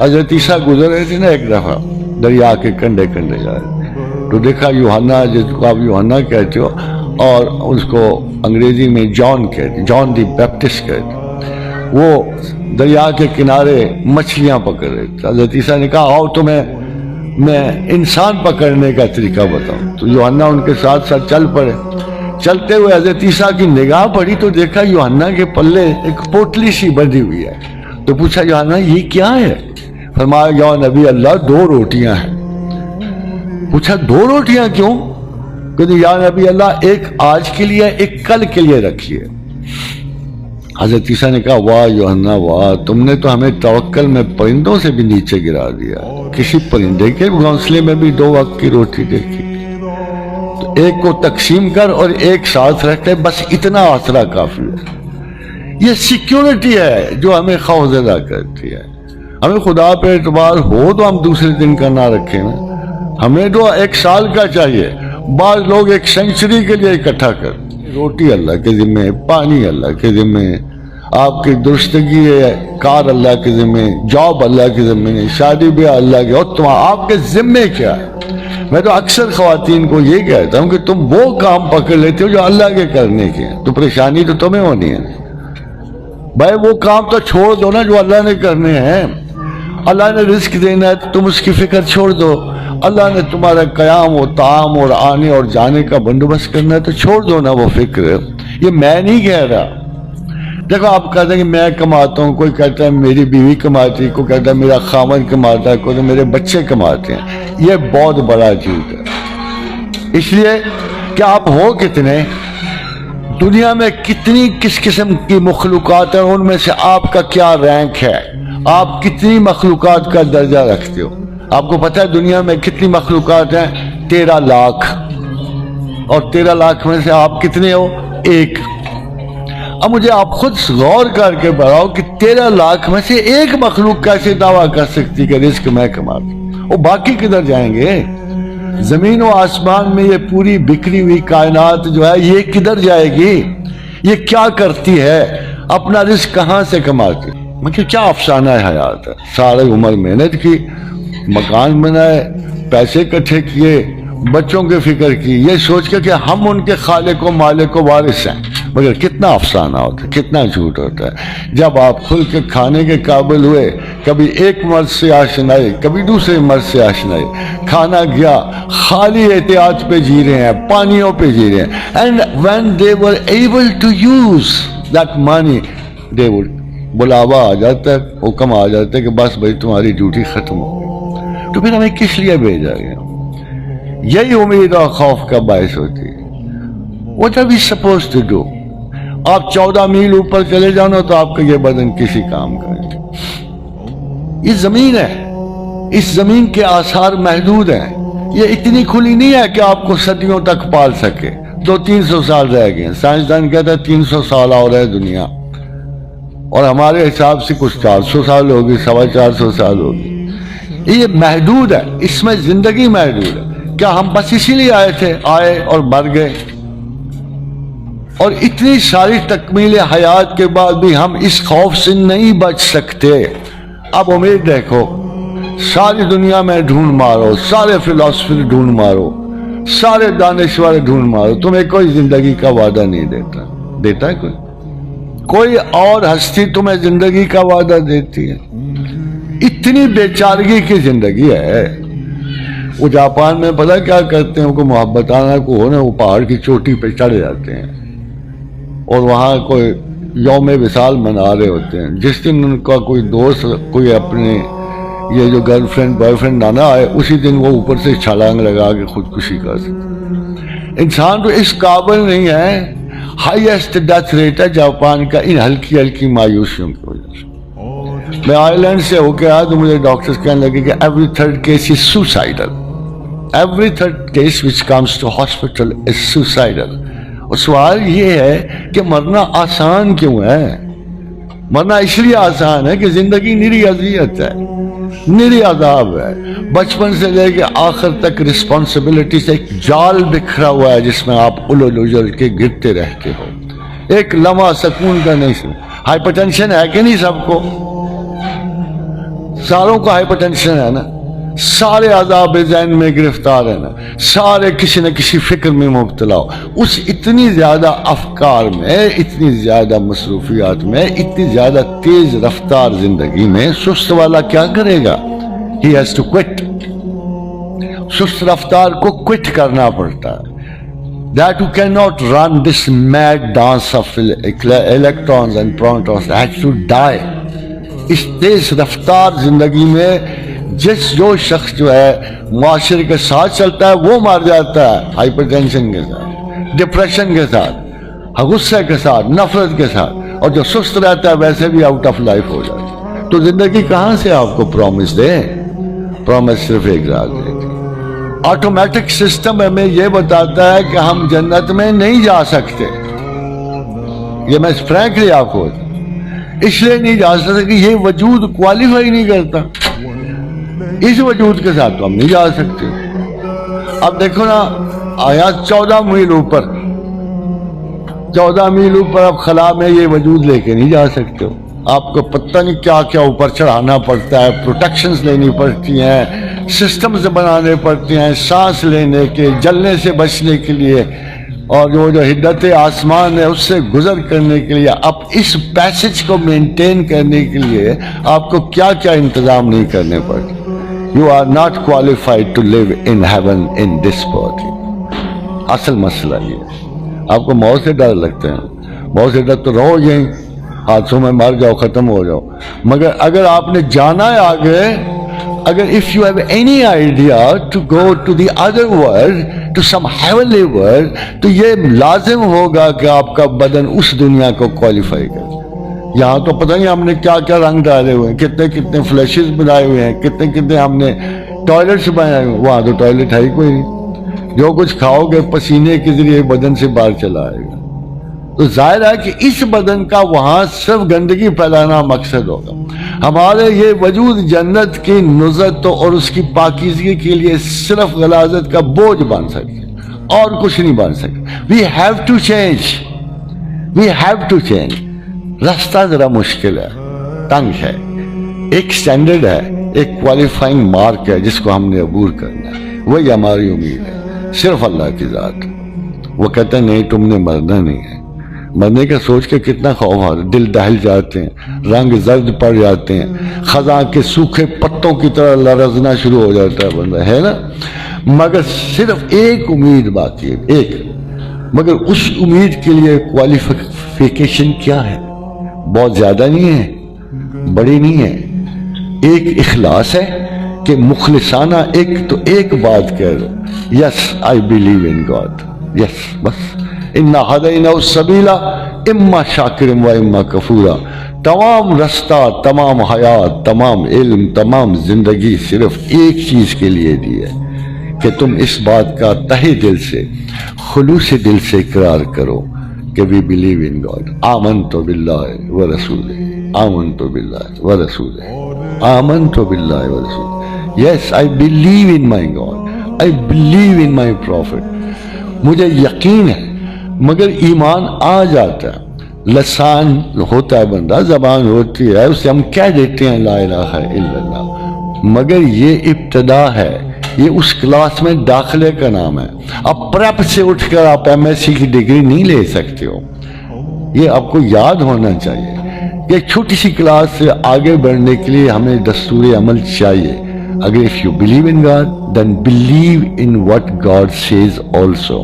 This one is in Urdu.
حضرت عیسیٰ گزر رہے تھے نا ایک دفعہ دریا کے کنڈے کنڈے جا رہے تو دیکھا یوحنا، جس کو آپ یوحنا کہتے ہو اور اس کو انگریزی میں جان کہتے، جان دی بیپٹسٹ کہتے، وہ دریا کے کنارے مچھلیاں پکڑ رہے تھے۔ حضرت عیسیٰ نے کہا آؤ تمہیں میں انسان پکڑنے کا طریقہ بتاؤں، تو یوحنا ان کے ساتھ ساتھ چل پڑے۔ چلتے ہوئے حضرت عیسیٰ کی نگاہ پڑی تو دیکھا یوحنا کے پلے ایک پوٹلی سی بندھی ہوئی ہے، تو پوچھا یوحنا یہ کیا ہے؟ فرمایا یا نبی اللہ 2 روٹیاں ہیں۔ پوچھا 2 روٹیاں کیوں؟ کہ یا نبی اللہ ایک آج کے لیے ایک کل کے لیے رکھیے۔ حضرت عیسیٰ نے کہا واہ یوحنا واہ، تم نے تو ہمیں توکل میں پرندوں سے بھی نیچے گرا دیا، کسی پرندے کے گھونسلے میں بھی 2 وقت کی روٹی دیکھی، تو ایک کو تقسیم کر اور ایک ساتھ رکھتے، بس اتنا آسرا کافی ہے۔ یہ سیکیورٹی ہے جو ہمیں خوف زدہ کرتی ہے۔ ہمیں خدا پہ اعتبار ہو تو ہم دوسرے دن کا نہ رکھیں نا، ہمیں تو 1 سال کا چاہیے، بعض لوگ 1 سینچری کے لیے اکٹھا کر، روٹی اللہ کے ذمہ، پانی اللہ کے ذمہ، آپ کی درستگی ہے کار اللہ کے ذمہ، جاب اللہ کے ذمہ، شادی بیاہ اللہ کے، اور تم آپ کے ذمہ کیا ہے؟ میں تو اکثر خواتین کو یہ کہتا ہوں کہ تم وہ کام پکڑ لیتے ہو جو اللہ کے کرنے کے ہیں، تو پریشانی تو تمہیں ہونی ہے بھائی، وہ کام تو چھوڑ دو نا جو اللہ نے کرنے ہیں۔ اللہ نے رزق دینا ہے تو تم اس کی فکر چھوڑ دو، اللہ نے تمہارا قیام و طعام اور آنے اور جانے کا بندوبست کرنا ہے تو چھوڑ دو نا وہ فکر۔ یہ میں نہیں کہہ رہا، دیکھو آپ کہتے ہیں کہ میں کماتا ہوں، کوئی کہتا ہے میری بیوی کماتی ہے، کوئی کہتا ہے میرا خامن کماتا ہے، کوئی میرے بچے کماتے ہیں، یہ بہت بڑا جھوٹ ہے۔ اس لیے کہ آپ ہو کتنے، دنیا میں کتنی کس قسم کی مخلوقات ہیں، ان میں سے آپ کا کیا رینک ہے، آپ کتنی مخلوقات کا درجہ رکھتے ہو؟ آپ کو پتہ ہے دنیا میں کتنی مخلوقات ہیں؟ 13 لاکھ، اور 13 لاکھ میں سے آپ کتنے ہو؟ 1۔ اب مجھے آپ خود غور کر کے بتاؤ کہ 13 لاکھ میں سے 1 مخلوق کیسے دعویٰ کر سکتی کہ رزق میں کماتا ہوں؟ وہ باقی کدھر جائیں گے؟ زمین و آسمان میں یہ پوری بکھری ہوئی کائنات جو ہے یہ کدھر جائے گی؟ یہ کیا کرتی ہے؟ اپنا رزق کہاں سے کماتی؟ مطلب کیا افسانہ حیات ہے؟ سارے عمر محنت کی، مکان بنائے، پیسے اکٹھے کیے، بچوں کی فکر کی، یہ سوچ کے کہ ہم ان کے خالق و مالک و وارث ہیں، مگر کتنا افسانہ ہوتا ہے، کتنا جھوٹ ہوتا ہے۔ جب آپ کھل کے کھانے کے قابل ہوئے، کبھی ایک مرد سے آشنائی، کبھی دوسرے مرد سے آشنائی، کھانا گیا، خالی احتیاط پہ جی رہے ہیں، پانیوں پہ جی رہے ہیں، and when they were able to use that money they would، بلاوا آ جاتا ہے، حکم آ جاتا ہے کہ بس بھائی تمہاری ڈیوٹی ختم ہو گئی، تو پھر ہمیں کس لیے بھیجا گیا؟ یہی امید اور خوف کا باعث ہوتی ہے۔ What are we supposed to do؟ آپ 14 میل اوپر چلے جانا تو آپ کا یہ بدن کسی کام کا نہیں۔ یہ زمین ہے، اس زمین کے آثار محدود ہیں، یہ اتنی کھلی نہیں ہے کہ آپ کو صدیوں تک پال سکے۔ 200-300 سال رہ گئے، سائنسدان کہتا ہے 300 سال اور ہے دنیا، اور ہمارے حساب سے کچھ 400 سال ہوگی، 450 سال ہوگی۔ یہ محدود ہے، اس میں زندگی محدود ہے۔ کیا ہم بس اسی لیے آئے تھے؟ آئے اور مر گئے، اور اتنی ساری تکمیل حیات کے بعد بھی ہم اس خوف سے نہیں بچ سکتے۔ اب امید دیکھو، ساری دنیا میں ڈھونڈ مارو، سارے فلسفے ڈھونڈ مارو، سارے دانشور ڈھونڈ مارو، تمہیں کوئی زندگی کا وعدہ نہیں دیتا۔ دیتا ہے کوئی اور ہستی تمہیں زندگی کا وعدہ دیتی ہے؟ اتنی بیچارگی کی زندگی ہے۔ وہ جاپان میں پتہ کیا کرتے ہیں، کو محبتانہ کو ہو نا، وہ پہاڑ کی چوٹی پہ چڑھ جاتے ہیں اور وہاں کوئی یوم وصال منا رہے ہوتے ہیں۔ جس دن ان کا کوئی دوست، کوئی اپنے یہ جو گرل فرینڈ بوائے فرینڈ نانا آئے، اسی دن وہ اوپر سے چھلانگ لگا کے خودکشی کر سکتے۔ انسان تو اس قابل نہیں ہے۔ ہائیسٹ ڈیتھ ریٹ ہے جاپان کا ان ہلکی ہلکی مایوسیوں کی وجہ سے۔ میں آئرلینڈ سے ہو کے آیا تو مجھے ڈاکٹرز کہنے لگے کہ every 3rd case is suicidal. Every 3rd case which comes to hospital is suicidal. اور سوال یہ ہے کہ مرنا آسان کیوں ہے؟ مرنا اس لیے آسان ہے کہ زندگی نری اذیت ہے، نری عذاب ہے۔ بچپن سے لے کے آخر تک رسپانسبلٹی سے ایک جال بکھرا ہوا ہے جس میں آپ الجھ الجھ کے گرتے رہتے ہو، ایک لمحہ سکون کا نہیں۔ ہائپر ٹینشن ہے کہ نہیں سب کو؟ ساروں کو ہائپر ٹینشن ہے نا, سارے عذاب ذہن میں گرفتار ہیں نا, سارے کسی نہ کسی فکر میں مبتلا ہو. اس اتنی زیادہ افکار میں, اتنی زیادہ مصروفیات میں, اتنی زیادہ تیز رفتار زندگی میں سست والا کیا کرے گا؟ He has to quit. سست رفتار کو quit کرنا پڑتا ہے. That who cannot run this mad dance of electrons and protons has to die. اس تیز رفتار زندگی میں جو شخص جو ہے معاشرے کے ساتھ چلتا ہے وہ مر جاتا ہے, ہائپر ٹینشن کے ساتھ, ڈپریشن کے ساتھ, غصے کے ساتھ, نفرت کے ساتھ. اور جو سست رہتا ہے ویسے بھی آؤٹ آف لائف ہو جاتا ہے. تو زندگی کہاں سے آپ کو پرومس دے؟ پرومس صرف ایک ذات دیتی. آٹومیٹک سسٹم ہمیں یہ بتاتا ہے کہ ہم جنت میں نہیں جا سکتے. یہ میں فرینکلی آپ کو اس لیے نہیں جا سکتے کہ یہ وجود کوالیفائی نہیں کرتا. اس وجود کے ساتھ تو ہم نہیں جا سکتے. اب دیکھو نا, آیا 14 میل اوپر, 14 میل اوپر اب خلا میں یہ وجود لے کے نہیں جا سکتے ہو. آپ کو پتہ نہیں کیا کیا اوپر چڑھانا پڑتا ہے, پروٹیکشنز لینی پڑتی ہیں, سسٹمز بنانے پڑتے ہیں سانس لینے کے, جلنے سے بچنے کے لیے, اور جو حدت آسمان ہے اس سے گزر کرنے کے لیے. اب اس پیسج کو مینٹین کرنے کے لیے آپ کو کیا کیا انتظام نہیں کرنے پڑتے. You are not qualified to live in heaven in this body. اصل مسئلہ یہ ہے. آپ کو موت سے ڈر لگتے ہیں, موت سے ڈر تو رہو یہیں, حادثوں میں مر جاؤ, ختم ہو جاؤ. مگر اگر آپ نے جانا ہے آگے, اگر if you have any idea to go to the other world, to some heavenly world, تو یہ لازم ہوگا کہ آپ کا بدن اس دنیا کو کوالیفائی کرے. یہاں تو پتہ نہیں ہم نے کیا کیا رنگ ڈالے ہوئے ہیں, کتنے کتنے فلیشز بنائے ہوئے ہیں, کتنے کتنے ہم نے ٹوائلٹس بنائے ہوئے ہیں. وہاں تو ٹوائلٹ ہے ہی کوئی نہیں. جو کچھ کھاؤ گے پسینے کے ذریعے بدن سے باہر چلا آئے گا. تو ظاہر ہے کہ اس بدن کا وہاں صرف گندگی پھیلانا مقصد ہوگا. ہمارے یہ وجود جنت کی نزت اور اس کی پاکیزگی کے لیے صرف غلاظت کا بوجھ بن سکے, اور کچھ نہیں بن سکے. We have to change. We have to change. راستہ ذرا مشکل ہے, تنگ ہے, ایک سٹینڈرڈ ہے, ایک کوالیفائنگ مارک ہے جس کو ہم نے عبور کرنا ہے. وہی ہماری امید ہے, صرف اللہ کی ذات. وہ کہتے ہیں نہیں تم نے مرنا نہیں ہے. مرنے کا سوچ کے کتنا خوف آتا ہے, دل دہل جاتے ہیں, رنگ زرد پڑ جاتے ہیں, خزاں کے سوکھے پتوں کی طرح لرزنا شروع ہو جاتا ہے بندہ, ہے نا. مگر صرف ایک امید باقی ہے, ایک. مگر اس امید کے لیے کوالیفیکیشن کیا ہے؟ بہت زیادہ نہیں ہے, بڑی نہیں ہے. ایک اخلاص ہے کہ مخلصانہ ایک بات کہہ دو, یس آئی بلیو ان گاڈ, یس بس. اِنَّا هَدَيْنَاهُ السَّبِيلَ اِمَّا شَاكِرٍ وَإِمَّا كَفُورًا. تمام رستہ, تمام حیات, تمام علم, تمام زندگی صرف ایک چیز کے لیے دی ہے کہ تم اس بات کا تہہ دل سے, خلوص دل سے اقرار کرو کہ وی بلیو ان گاڈ. آمنت باللہ ورسولہ, آمنت باللہ ورسولہ, آمنت باللہ ورسولہ. Yes I believe in my God, I believe in my prophet. مجھے یقین ہے. مگر ایمان آ جاتا ہے, لسان ہوتا ہے بندہ, زبان ہوتی ہے, اسے ہم کہہ دیتے ہیں لا الہ الا اللہ. مگر یہ ابتدا ہے, یہ اس کلاس میں داخلے کا نام ہے. اب پریپ سے اٹھ کر آپ ایم ایس سی کی ڈگری نہیں لے سکتے ہو. یہ آپ کو یاد ہونا چاہیے. یہ چھوٹی سی کلاس سے آگے بڑھنے کے لیے ہمیں دستور عمل چاہیے. اگر if you believe in God, then believe in what God says also.